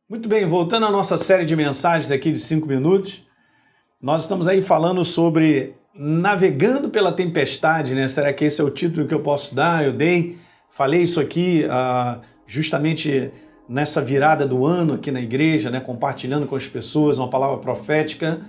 Muito bem, voltando à nossa série de mensagens aqui de 5 minutos, nós estamos aí falando sobre navegando pela tempestade, né? Será que esse é o título que eu posso dar? Falei isso aqui justamente nessa virada do ano aqui na igreja, né? Compartilhando com as pessoas uma palavra profética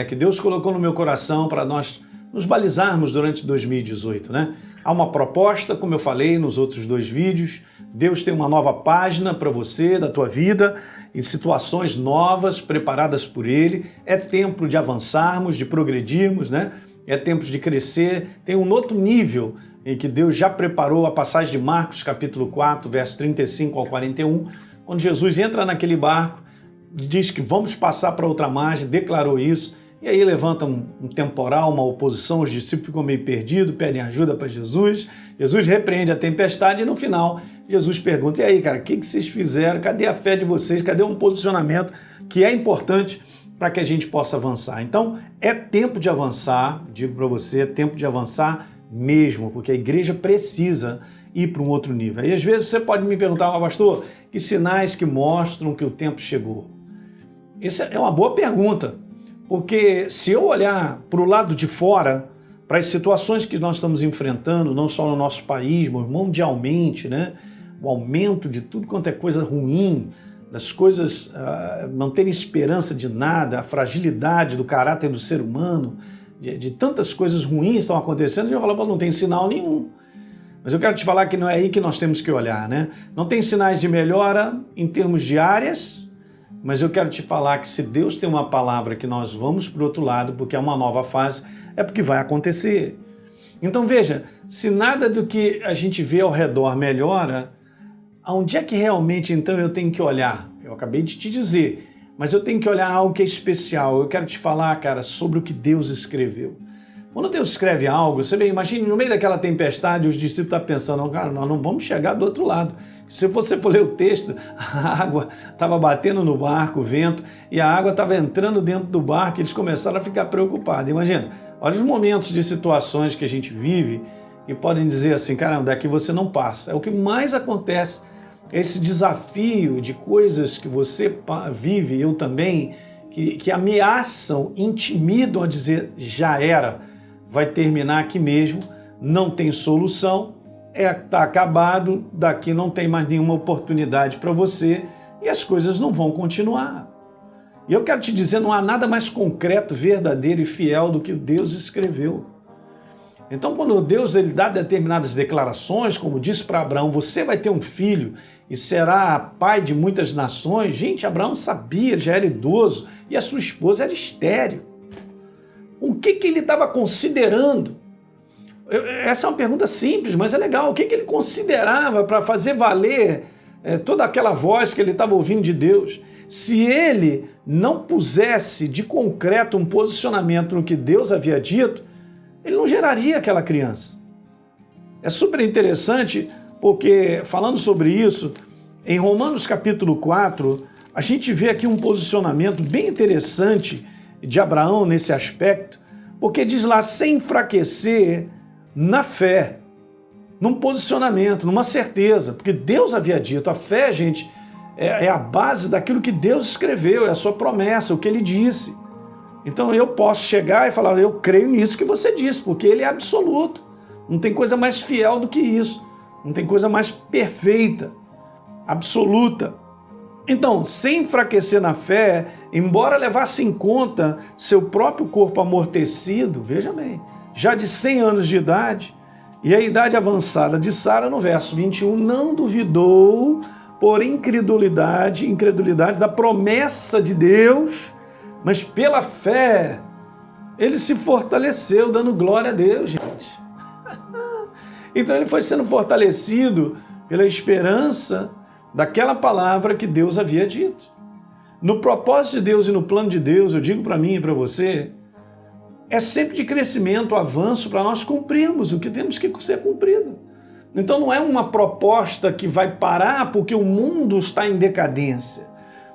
que Deus colocou no meu coração para nós nos balizarmos durante 2018, né? Há uma proposta, como eu falei nos outros 2 vídeos, Deus tem uma nova página para você, da tua vida, em situações novas, preparadas por Ele. É tempo de avançarmos, de progredirmos, né? É tempo de crescer. Tem um outro nível em que Deus já preparou a passagem de Marcos, capítulo 4, verso 35 ao 41, quando Jesus entra naquele barco, diz que vamos passar para outra margem, declarou isso, e aí levanta um temporal, uma oposição, os discípulos ficam meio perdidos, pedem ajuda para Jesus, Jesus repreende a tempestade e no final Jesus pergunta, e aí cara, o que vocês fizeram? Cadê a fé de vocês? Cadê um posicionamento que é importante para que a gente possa avançar? Então é tempo de avançar, digo para você, é tempo de avançar mesmo, porque a igreja precisa ir para um outro nível. E às vezes você pode me perguntar, pastor, que sinais que mostram que o tempo chegou? Essa é uma boa pergunta. Porque se eu olhar para o lado de fora, para as situações que nós estamos enfrentando, não só no nosso país, mas mundialmente, né? O aumento de tudo quanto é coisa ruim, das coisas não terem esperança de nada, a fragilidade do caráter do ser humano, de tantas coisas ruins que estão acontecendo, eu falo, não tem sinal nenhum. Mas eu quero te falar que não é aí que nós temos que olhar, né? Não tem sinais de melhora em termos de áreas, mas eu quero te falar que se Deus tem uma palavra que nós vamos para o outro lado, porque é uma nova fase, é porque vai acontecer. Então veja, se nada do que a gente vê ao redor melhora, aonde é que realmente então eu tenho que olhar? Eu acabei de te dizer, mas eu tenho que olhar algo que é especial. Eu quero te falar, cara, sobre o que Deus escreveu. Quando Deus escreve algo, você vê, imagine no meio daquela tempestade, os discípulos estão pensando, cara, nós não vamos chegar do outro lado. Se você for ler o texto, a água estava batendo no barco, o vento, e a água estava entrando dentro do barco, e eles começaram a ficar preocupados. Imagina, olha os momentos de situações que a gente vive e podem dizer assim, caramba, daqui você não passa. É o que mais acontece, esse desafio de coisas que você vive, eu também, que ameaçam, intimidam a dizer, já era, vai terminar aqui mesmo, não tem solução, está acabado, daqui não tem mais nenhuma oportunidade para você e as coisas não vão continuar. E eu quero te dizer, não há nada mais concreto, verdadeiro e fiel do que Deus escreveu. Então, quando Deus ele dá determinadas declarações, como disse para Abraão, você vai ter um filho e será pai de muitas nações. Gente, Abraão sabia, ele já era idoso e a sua esposa era estéril. O que ele estava considerando? Essa é uma pergunta simples, mas é legal. O que ele considerava para fazer valer toda aquela voz que ele estava ouvindo de Deus? Se ele não pusesse de concreto um posicionamento no que Deus havia dito, ele não geraria aquela criança. É super interessante porque, falando sobre isso, em Romanos capítulo 4, a gente vê aqui um posicionamento bem interessante de Abraão nesse aspecto, porque diz lá, sem enfraquecer na fé, num posicionamento, numa certeza, porque Deus havia dito, a fé, gente, é a base daquilo que Deus escreveu, é a sua promessa, o que Ele disse. Então eu posso chegar e falar, eu creio nisso que você disse, porque Ele é absoluto. Não tem coisa mais fiel do que isso, não tem coisa mais perfeita, absoluta. Então, sem enfraquecer na fé, embora levasse em conta seu próprio corpo amortecido, veja bem, já de 100 anos de idade, e a idade avançada de Sara, no verso 21, não duvidou por incredulidade da promessa de Deus, mas pela fé, ele se fortaleceu, dando glória a Deus, gente. Então ele foi sendo fortalecido pela esperança daquela palavra que Deus havia dito. No propósito de Deus e no plano de Deus, eu digo para mim e para você, é sempre de crescimento, avanço, para nós cumprirmos o que temos que ser cumprido. Então não é uma proposta que vai parar porque o mundo está em decadência.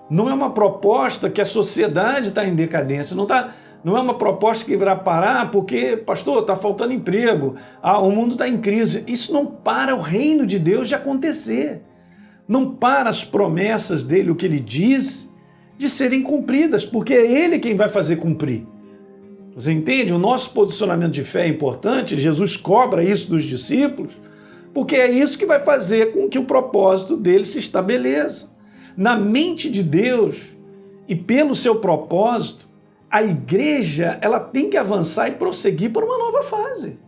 Não é uma proposta que a sociedade está em decadência. Não é uma proposta que vai parar porque, pastor, está faltando emprego, o mundo está em crise. Isso não para o reino de Deus de acontecer. não para as promessas dele, o que ele diz, de serem cumpridas, porque é ele quem vai fazer cumprir. Você entende? O nosso posicionamento de fé é importante, Jesus cobra isso dos discípulos, porque é isso que vai fazer com que o propósito dele se estabeleça. Na mente de Deus e pelo seu propósito, a igreja ela tem que avançar e prosseguir para uma nova fase.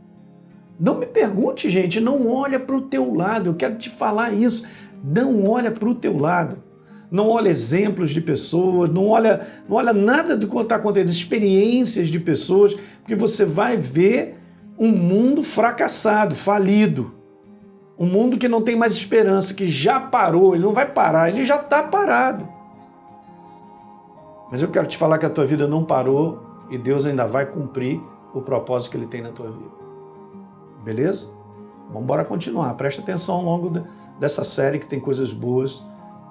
Não me pergunte, gente, não olha para o teu lado, eu quero te falar isso, não olha para o teu lado. Não olha exemplos de pessoas, não olha nada do que está acontecendo, experiências de pessoas, porque você vai ver um mundo fracassado, falido. Um mundo que não tem mais esperança, que já parou, ele não vai parar, ele já está parado. Mas eu quero te falar que a tua vida não parou e Deus ainda vai cumprir o propósito que Ele tem na tua vida. Beleza? Vamos embora continuar. Presta atenção ao longo dessa série que tem coisas boas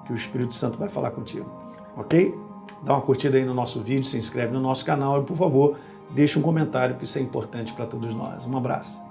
que o Espírito Santo vai falar contigo. Ok? Dá uma curtida aí no nosso vídeo, se inscreve no nosso canal e, por favor, deixa um comentário, porque isso é importante para todos nós. Um abraço.